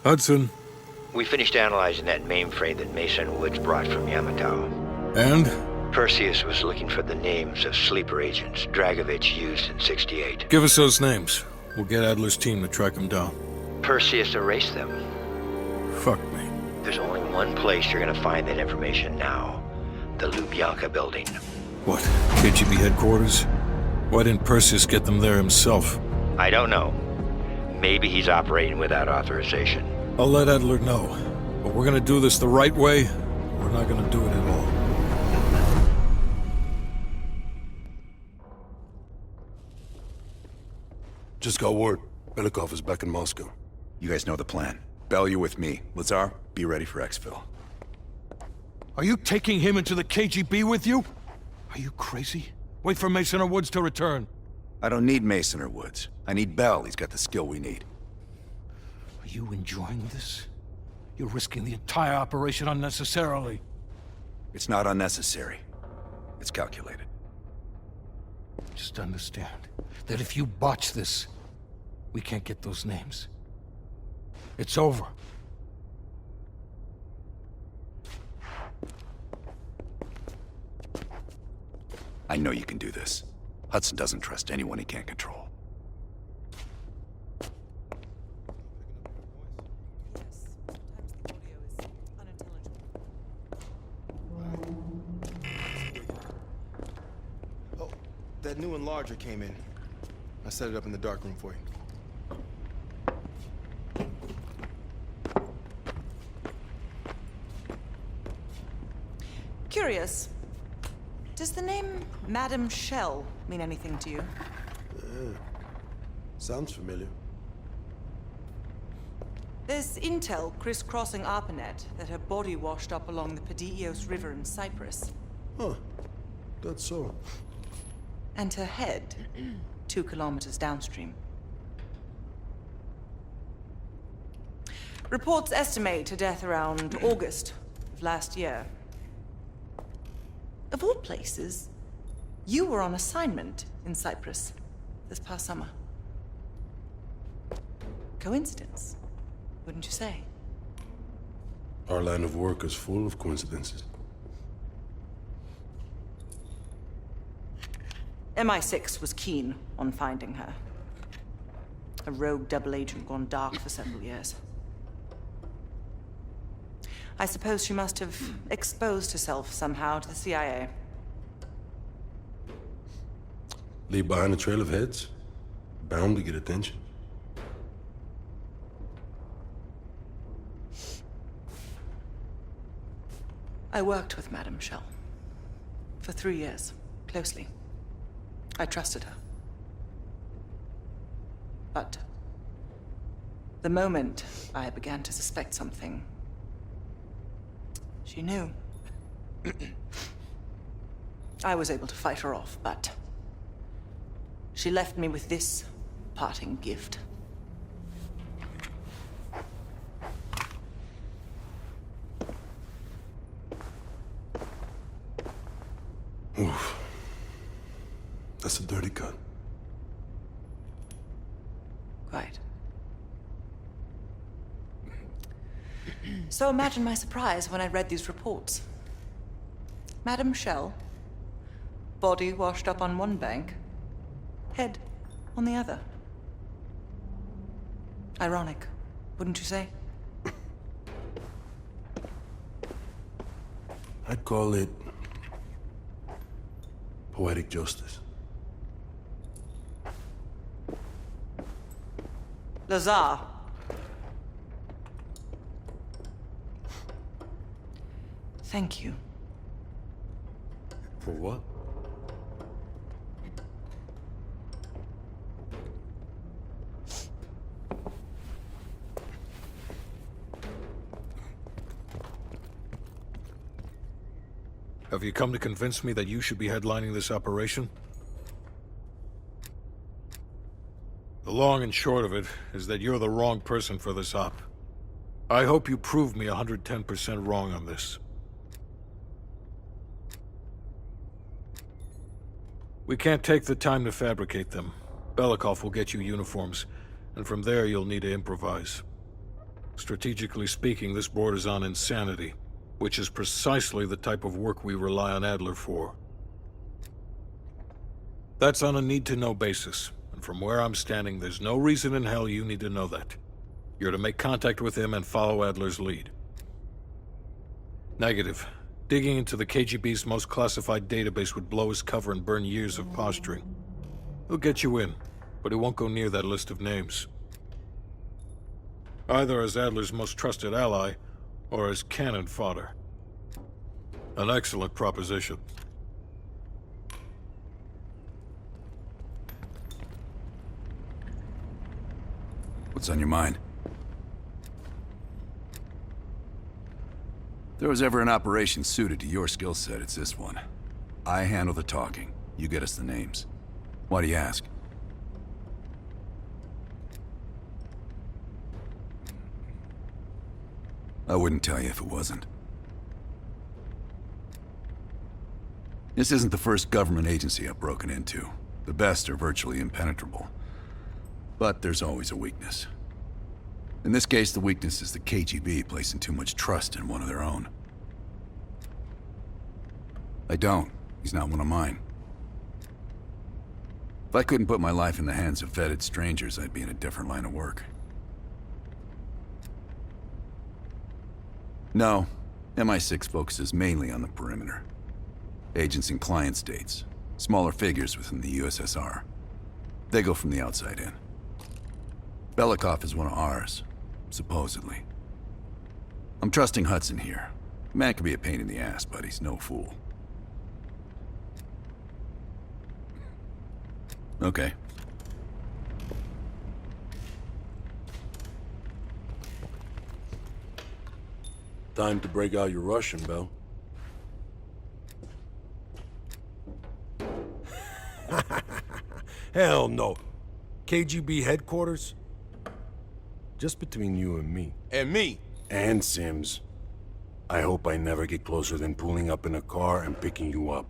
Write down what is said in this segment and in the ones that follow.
Hudson. We finished analyzing that mainframe that Mason Woods brought from Yamato. And? Perseus was looking for the names of sleeper agents Dragovich used in 68. Give us those names. We'll get Adler's team to track them down. Perseus erased them. Fuck me. There's only one place you're gonna find that information now. The Lubyanka building. What? KGB headquarters? Why didn't Perseus get them there himself? I don't know. Maybe he's operating without authorization. I'll let Adler know. But we're gonna do this the right way, or we're not gonna do it at all. Just got word. Belikov is back in Moscow. You guys know the plan. Bell, you're with me. Lazar, be ready for exfil. Are you taking him into the KGB with you? Are you crazy? Wait for Mason or Woods to return. I don't need Mason or Woods. I need Bell. He's got the skill we need. Are you enjoying this? You're risking the entire operation unnecessarily. It's not unnecessary. It's calculated. Just understand that if you botch this, we can't get those names. It's over. I know you can do this. Hudson doesn't trust anyone he can't control. Oh, that new enlarger came in. I set it up in the dark room for you. Curious. Does the name Madam Shell mean anything to you? Sounds familiar. There's intel crisscrossing ARPANET that her body washed up along the Pedios River in Cyprus. Huh. That's so. And her head, 2 kilometers downstream. Reports estimate her death around August of last year. Of all places, you were on assignment in Cyprus this past summer. Coincidence, wouldn't you say? Our line of work is full of coincidences. MI6 was keen on finding her. A rogue double agent gone dark for several years. I suppose she must have exposed herself somehow to the CIA. Leave behind a trail of heads. Bound to get attention. I worked with Madame Shell for 3 years, closely. I trusted her. But the moment I began to suspect something, she knew. I was able to fight her off, but she left me with this parting gift. Oof. That's a dirty cut. Quite. So imagine my surprise when I read these reports. Madame Shell, body washed up on one bank, head on the other. Ironic, wouldn't you say? I'd call it poetic justice. Lazar. Thank you. For what? Have you come to convince me that you should be headlining this operation? The long and short of it is that you're the wrong person for this op. I hope you prove me 110% wrong on this. We can't take the time to fabricate them. Belikov will get you uniforms, and from there you'll need to improvise. Strategically speaking, this borders on insanity, which is precisely the type of work we rely on Adler for. That's on a need-to-know basis, and from where I'm standing, there's no reason in hell you need to know that. You're to make contact with him and follow Adler's lead. Negative. Digging into the KGB's most classified database would blow his cover and burn years of posturing. He'll get you in, but he won't go near that list of names. Either as Adler's most trusted ally, or as cannon fodder. An excellent proposition. What's on your mind? If there was ever an operation suited to your skill set, it's this one. I handle the talking. You get us the names. Why do you ask? I wouldn't tell you if it wasn't. This isn't the first government agency I've broken into. The best are virtually impenetrable. But there's always a weakness. In this case, the weakness is the KGB placing too much trust in one of their own. I don't. He's not one of mine. If I couldn't put my life in the hands of vetted strangers, I'd be in a different line of work. No, MI6 focuses mainly on the perimeter. Agents in client states, smaller figures within the USSR. They go from the outside in. Belikov is one of ours, supposedly. I'm trusting Hudson here. The man can be a pain in the ass, but he's no fool. Okay. Time to break out your Russian, Bell. Hell no. KGB headquarters? Just between you and me. And me. And Sims. I hope I never get closer than pulling up in a car and picking you up.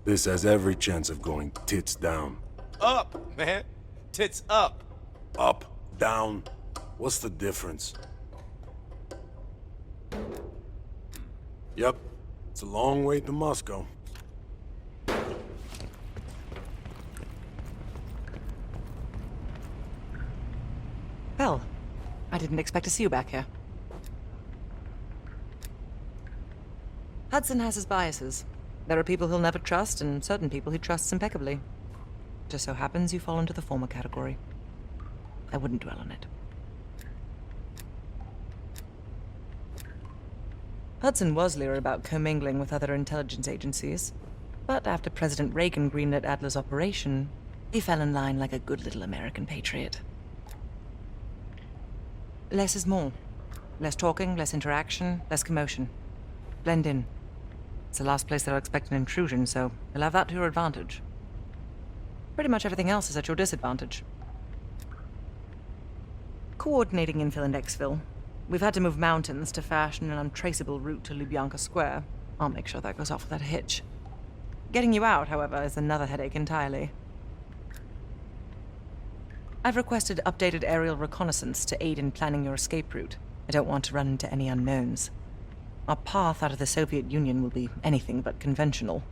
This has every chance of going tits down. Up, man. Tits up. Up, down. What's the difference? Yep. It's a long way to Moscow. Well, I didn't expect to see you back here. Hudson has his biases. There are people he'll never trust, and certain people he trusts impeccably. Just so happens you fall into the former category. I wouldn't dwell on it. Hudson was leery about commingling with other intelligence agencies, but after President Reagan greenlit Adler's operation, he fell in line like a good little American patriot. Less is more. Less talking, less interaction, less commotion. Blend in. It's the last place they'll expect an intrusion, so you'll have that to your advantage. Pretty much everything else is at your disadvantage. Coordinating infill in Exville. We've had to move mountains to fashion an untraceable route to Lubyanka Square. I'll make sure that goes off without a hitch. Getting you out, however, is another headache entirely. I've requested updated aerial reconnaissance to aid in planning your escape route. I don't want to run into any unknowns. Our path out of the Soviet Union will be anything but conventional.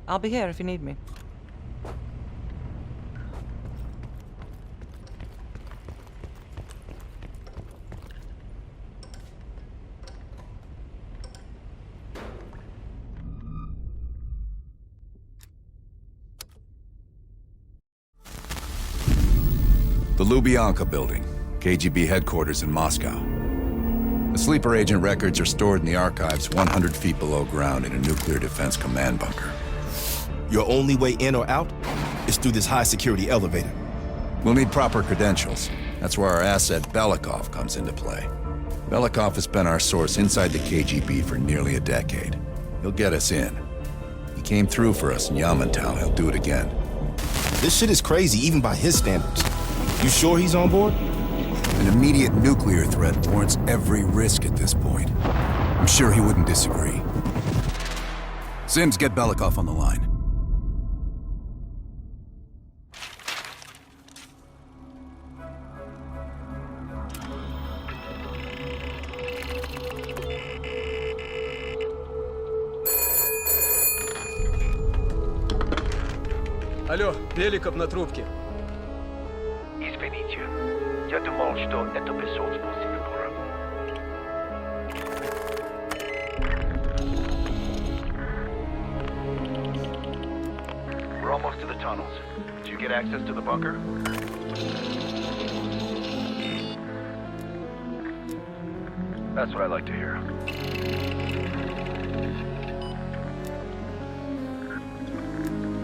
I'll be here if you need me. The Lubyanka Building, KGB headquarters in Moscow. The sleeper agent records are stored in the archives 100 feet below ground in a nuclear defense command bunker. Your only way in or out is through this high-security elevator. We'll need proper credentials. That's where our asset Belikov comes into play. Belikov has been our source inside the KGB for nearly a decade. He'll get us in. He came through for us in Yamantau. He'll do it again. This shit is crazy, even by his standards. You sure he's on board? An immediate nuclear threat warrants every risk at this point. I'm sure he wouldn't disagree. Sims, get Belikov on the line. Алло, Беликов на трубке. Извините, я думал, что это посольство Сингапура. We're almost to the tunnels. Did you get access to the bunker? That's what I like to hear.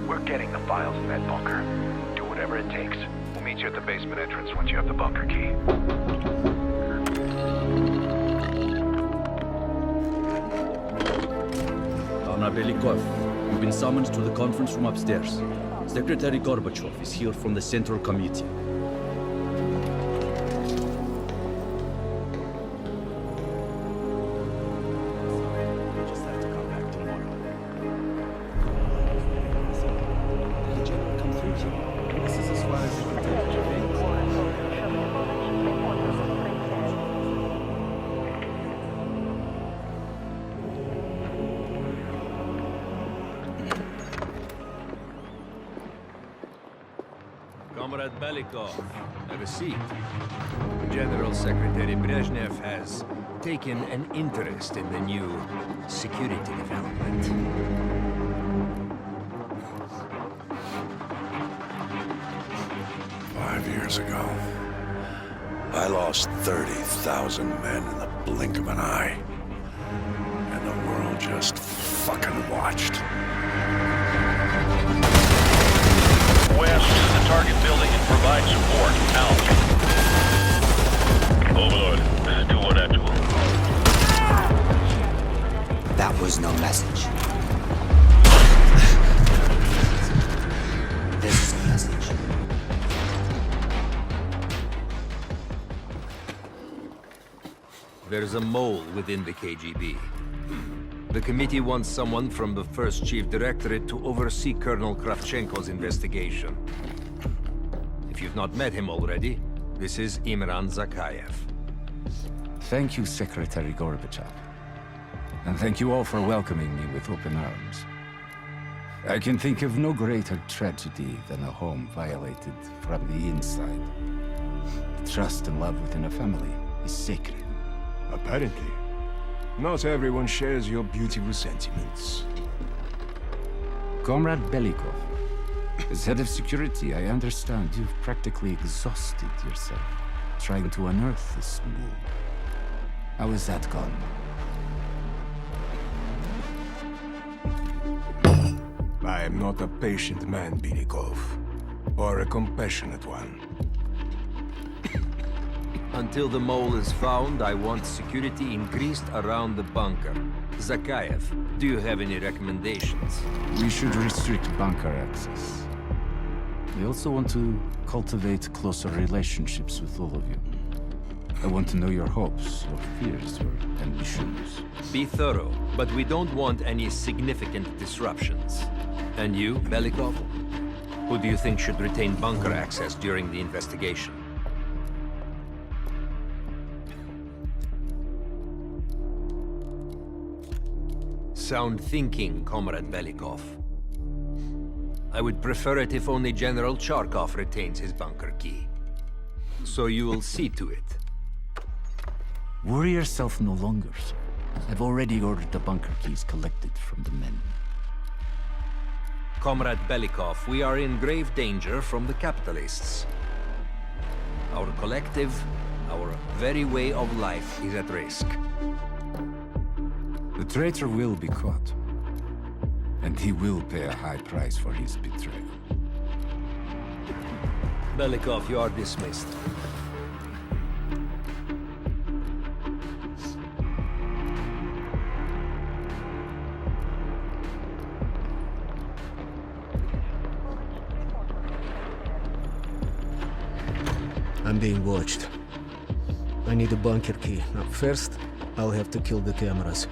We're getting the files in that bunker. Do whatever it takes. We'll meet you at the basement entrance once you have the bunker key. Anna Belikov, you've been summoned to the conference room upstairs. Secretary Gorbachev is here from the Central Committee. Just have to come back tomorrow. The general come through here. This is as far as you can take it. Comrade Belikov, have a seat. General Secretary Brezhnev has taken an interest in the new security development. 5 years ago, I lost 30,000 men in the blink of an eye. And the world just fucking watched. West to the target building and provide support. Out. Overlord, do what I do. That was no message. This is a message. There's a mole within the KGB. The committee wants someone from the first chief directorate to oversee Colonel Kravchenko's investigation. If you've not met him already, this is Imran Zakayev. Thank you, Secretary Gorbachev. And thank you all for welcoming me with open arms. I can think of no greater tragedy than a home violated from the inside. Trust and love within a family is sacred. Apparently, not everyone shares your beautiful sentiments. Comrade Belikov, as head of security, I understand you've practically exhausted yourself trying to unearth this move. How is that gone? I am not a patient man, Belikov, or a compassionate one. Until the mole is found, I want security increased around the bunker. Zakayev, do you have any recommendations? We should restrict bunker access. We also want to cultivate closer relationships with all of you. I want to know your hopes, your fears, your ambitions. Be thorough, but we don't want any significant disruptions. And you, Belikov? Who do you think should retain bunker access during the investigation? Sound thinking, Comrade Belikov. I would prefer it if only General Charkov retains his bunker key. So you will see to it. Worry yourself no longer, sir. I've already ordered the bunker keys collected from the men. Comrade Belikov, we are in grave danger from the capitalists. Our collective, our very way of life is at risk. The traitor will be caught. And he will pay a high price for his betrayal. Belikov, you are dismissed. I'm being watched. I need a bunker key. Now, first, I'll have to kill the cameras.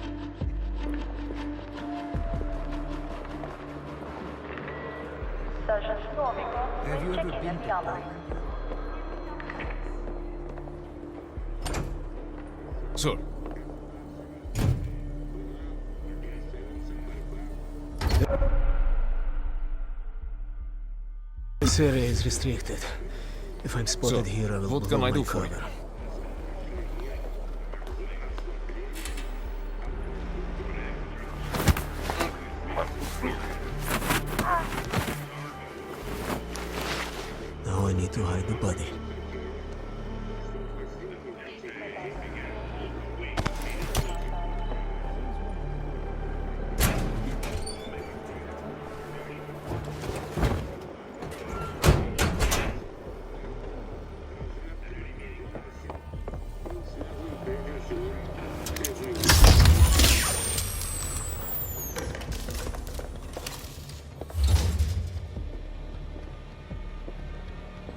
Have you ever been to Poland? Sir. This area is restricted. If I'm spotted here, I will what can blow I my do for you? cover. Now I need to hide the body.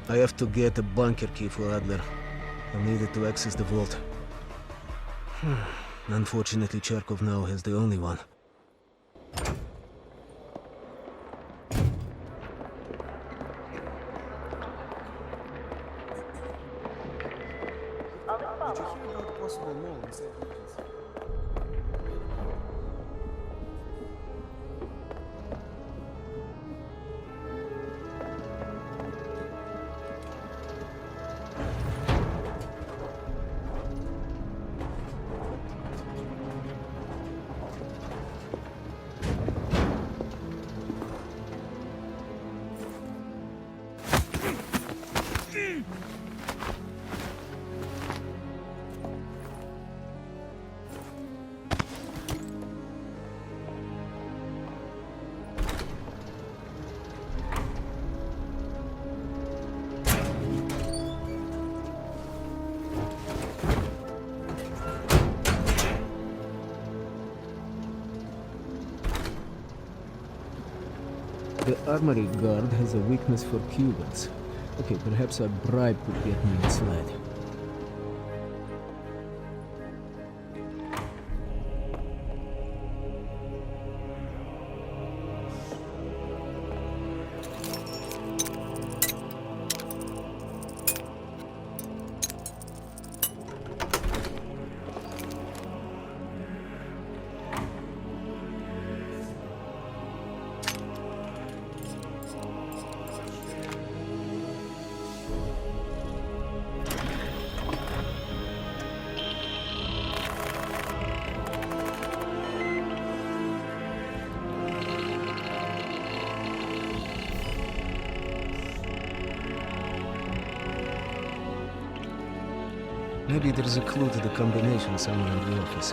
I have to get a bunker key for Adler. I'll need it to access the vault. Unfortunately, Charkov now has the only one. The armory guard has a weakness for Cubans. Okay, perhaps a bribe could get me inside. Maybe there's a clue to the combination somewhere in the office.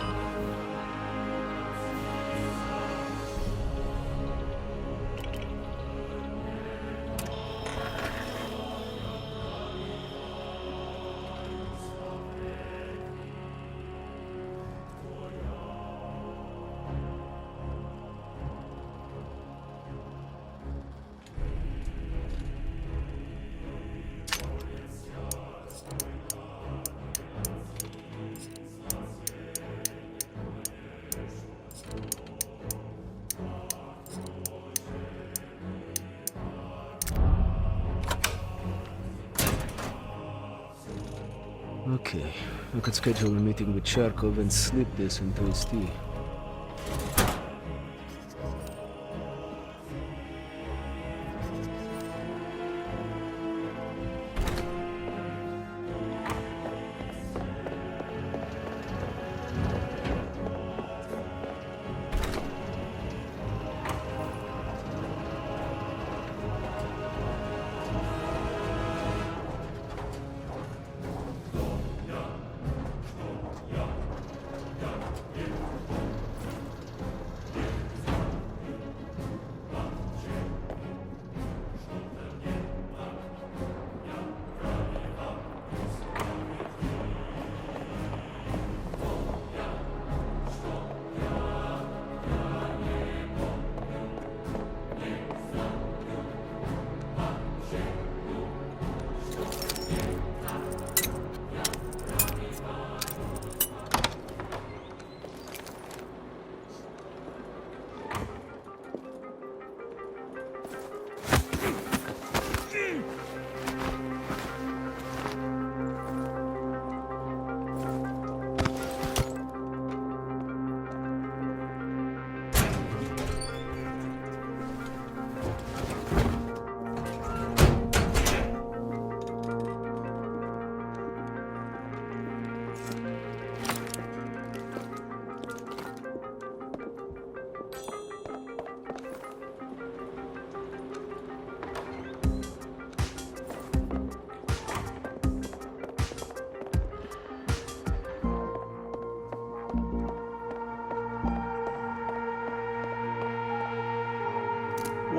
Okay, we could schedule a meeting with Charkov and slip this into his tea.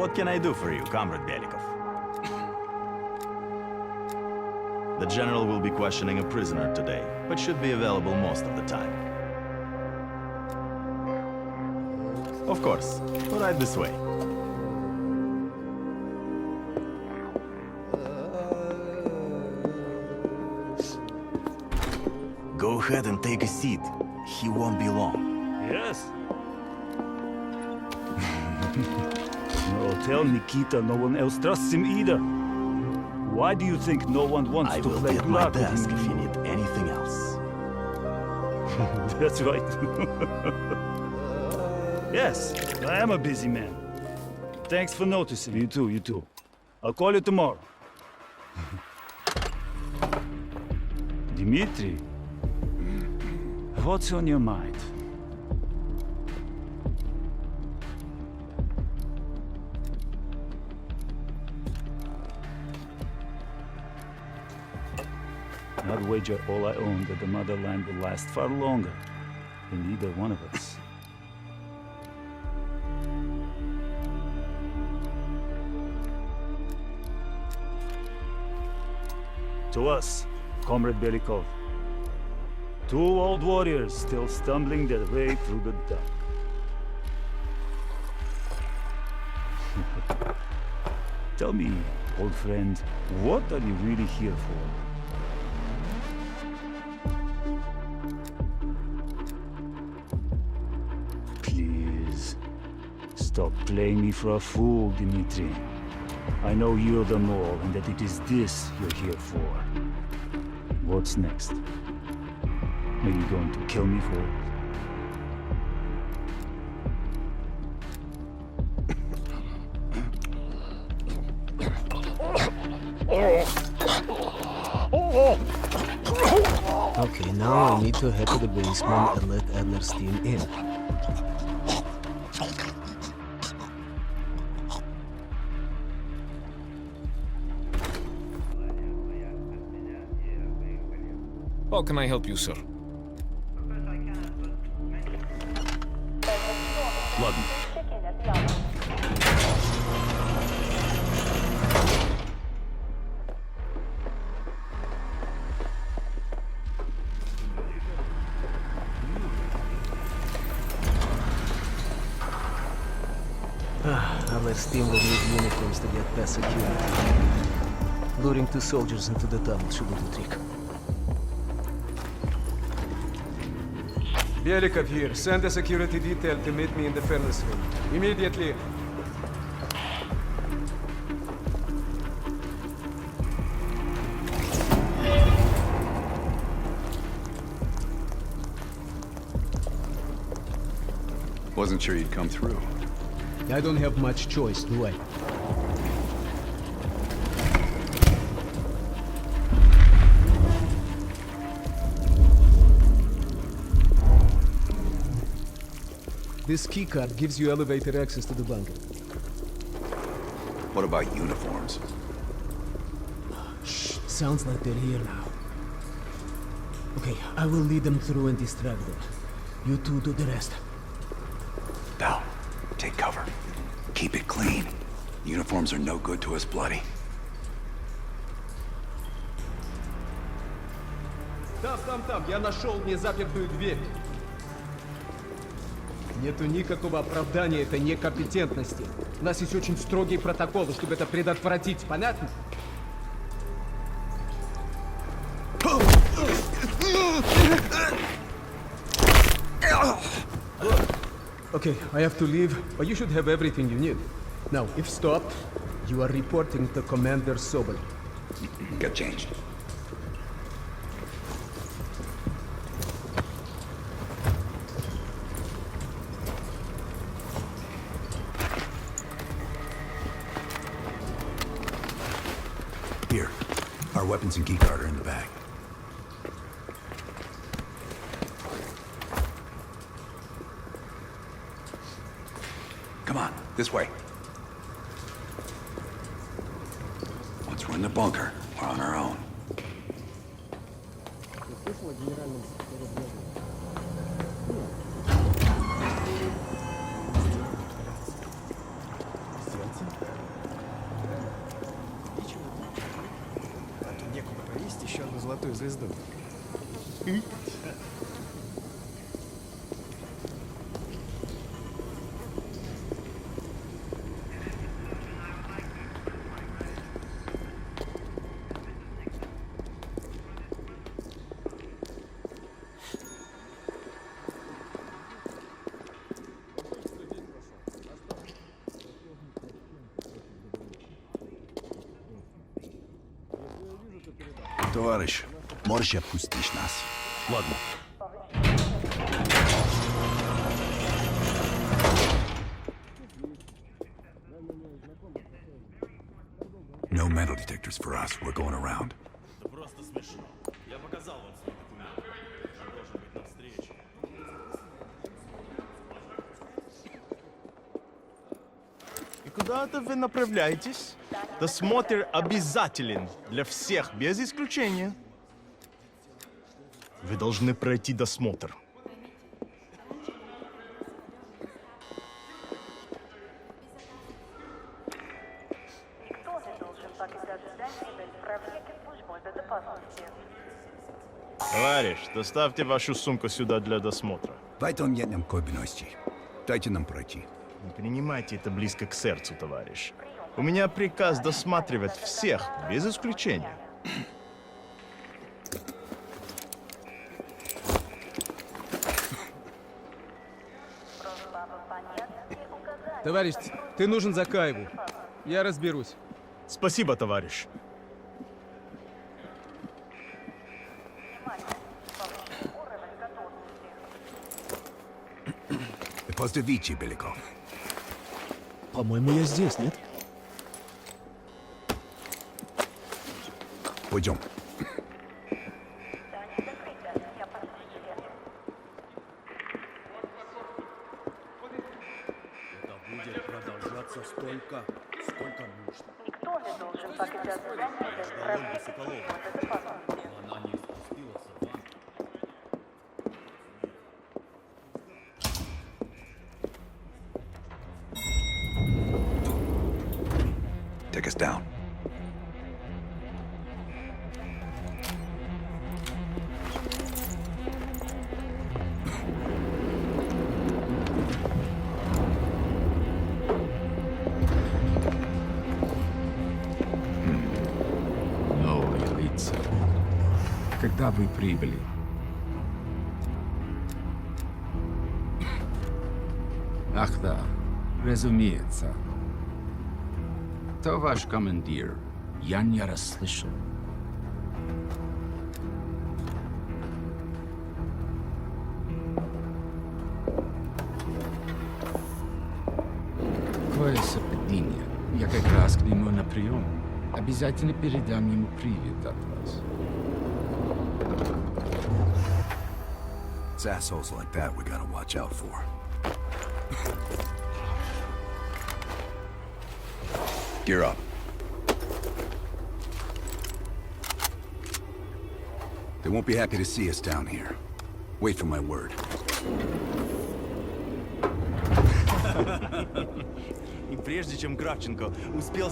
What can I do for you, Comrade Belikov? The General will be questioning a prisoner today, but should be available most of the time. Of course. Right this way. Go ahead and take a seat. He won't be long. Yes. No, tell Nikita no one else trusts him either. Why do you think no one wants I to will play be at my black with desk him if you anymore? need anything else. That's right. Yes, I am a busy man. Thanks for noticing. You too, you too. I'll call you tomorrow. Dmitri, what's on your mind? I'd wager all I own that the motherland will last far longer than either one of us. To us, Comrade Belikov. Two old warriors still stumbling their way through the dark. Tell me, old friend, what are you really here for? Please, stop playing me for a fool, Dmitri. I know you're the mole and that it is this you're here for. What's next? Are you going to kill me for it? Okay, now I need to head to the basement and let Adler's team in. How can I help you, sir? Ладно. Adler's team will need uniforms to get past security. Luring two soldiers into the tunnel should do the trick. Belikov here. Send a security detail to meet me in the furnace room. Immediately. Wasn't sure you'd come through. I don't have much choice, do I? This keycard gives you elevator access to the bunker. What about uniforms? Shh, sounds like they're here now. Okay, I will lead them through and distract them. You two do the rest. Bell, take cover. Keep it clean. Uniforms are no good to us bloody. Там, я нашел незапертую дверь. Нету никакого оправдания этой некомпетентности. У нас есть очень строгие протоколы, чтобы это предотвратить. Понятно? Okay, I have to leave, but you should have everything you need. Now, if stopped, you are reporting to Commander Sobol. Get changed. Here, our weapons and keycard are in the bag. Come on, this way. Once we're in the bunker, we're on our own. еще одну золотую звезду. Товарищ, можешь отпустить нас? Ладно. No metal detectors for us. We're going around. Это просто смешно. Я показал вам свой документ. Я должен быть на встрече. И куда-то вы направляетесь? Досмотр обязателен для всех, без исключения. Вы должны пройти досмотр. Товарищ, доставьте вашу сумку сюда для досмотра. Дайте нам пройти. Не принимайте это близко к сердцу, товарищ. У меня приказ досматривать всех, без исключения. Товарищ, ты нужен Закаеву. Я разберусь. Спасибо, товарищ. Поздравите, Беляков. По-моему, я здесь, нет? Пойдем. Это будет продолжаться столько, сколько нужно. Никто не должен покидать здание без проверки службы безопасности. Она не спустилась в ванну. Take us down. Новые лица. Когда вы прибыли? Ах да, разумеется. Кто ваш командир? Я не расслышал. Какое совпадение. Я как раз к нему на прием. Обязательно передам ему привет от вас. It's assholes like that we gotta watch out for. Gear up. They won't be happy to see us down here. Wait for my word. И прежде чем Кравченко успел...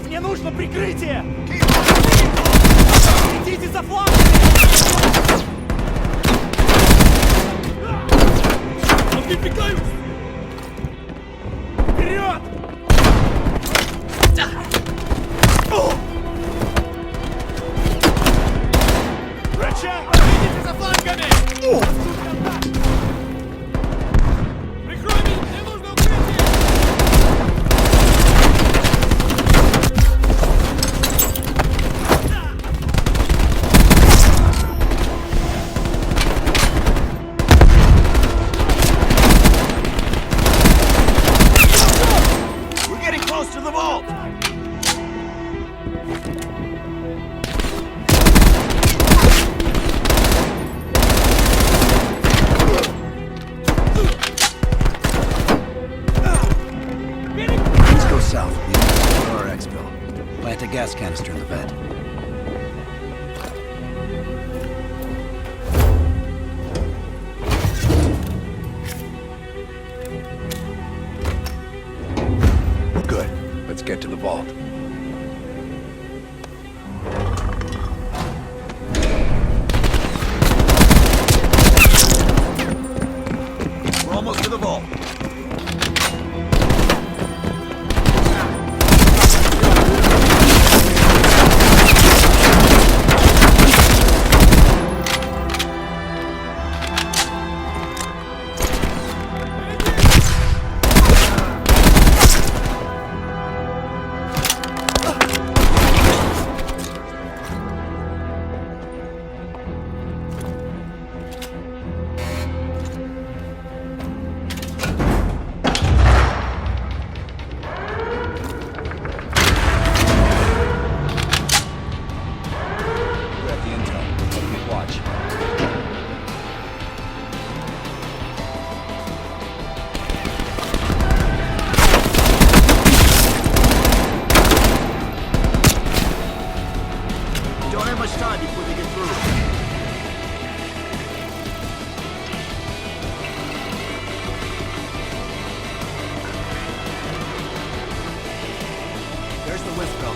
Мне нужно прикрытие! Идите за флаг! Отвлекаюсь! Вперед! Врача! Идите за флангами! Прикрой меня! Мне нужно укрытие! gas canister in the vent. Good. Let's get to the vault. We're almost to the vault.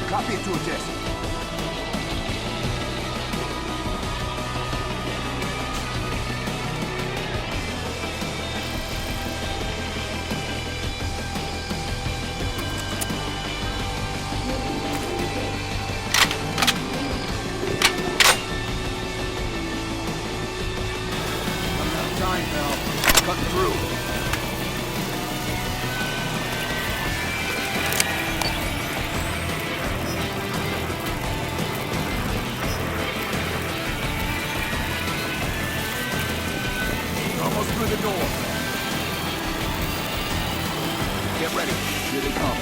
Copy it to a disk. Time, pal. Cut through. Almost through the door. Get ready. Here they come.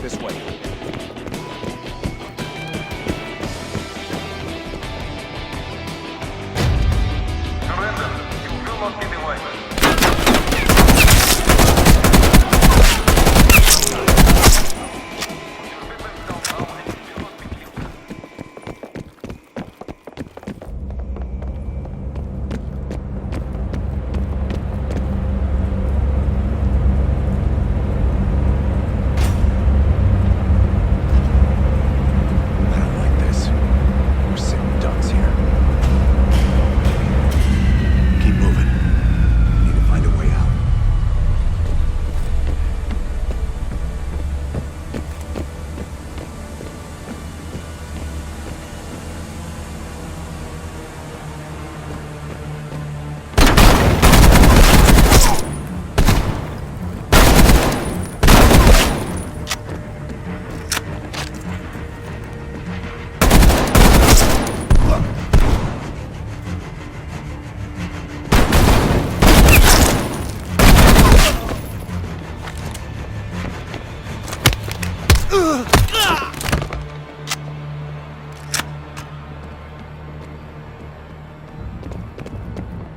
This way. Surrender. You will not be divided.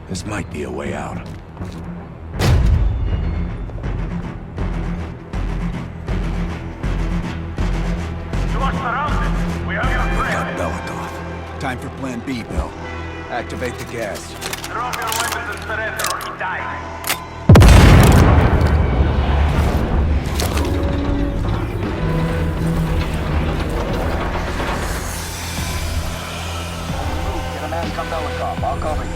This might be a way out. You are surrounded. We have your friend. Got Belikov. Time for Plan B, Bill. Activate the gas. Drop your weapons and surrender or he dies. Get a man come Belikov. I'll cover you.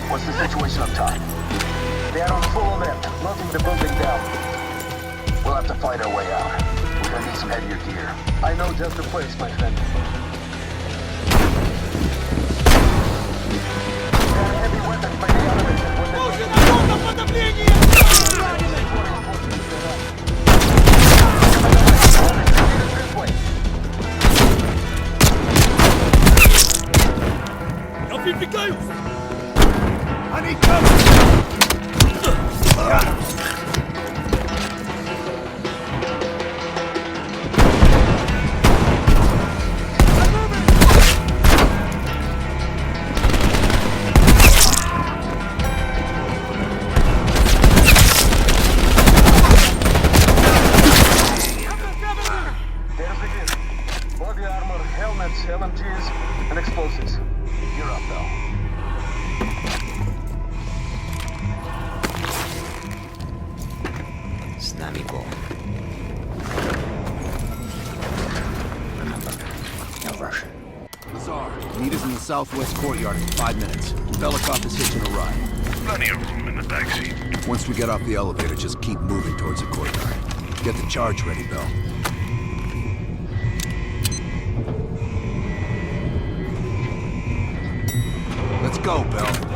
What's the situation up top? They are on full alert, locking the building down. We'll have to fight our way out. We're gonna need some heavier gear. I know just the place, my friend. There are heavy weapons by the elevator. I need cover! Body armor, helmets, LMGs, and explosives. You're up, though. Snammy ball. Remember, no rush. Lazar, meet us in the southwest courtyard in 5 minutes. Belikov is hitching a ride. Plenty of room in the backseat. Once we get off the elevator, just keep moving towards the courtyard. Get the charge ready, Bell. Let's go, Bell.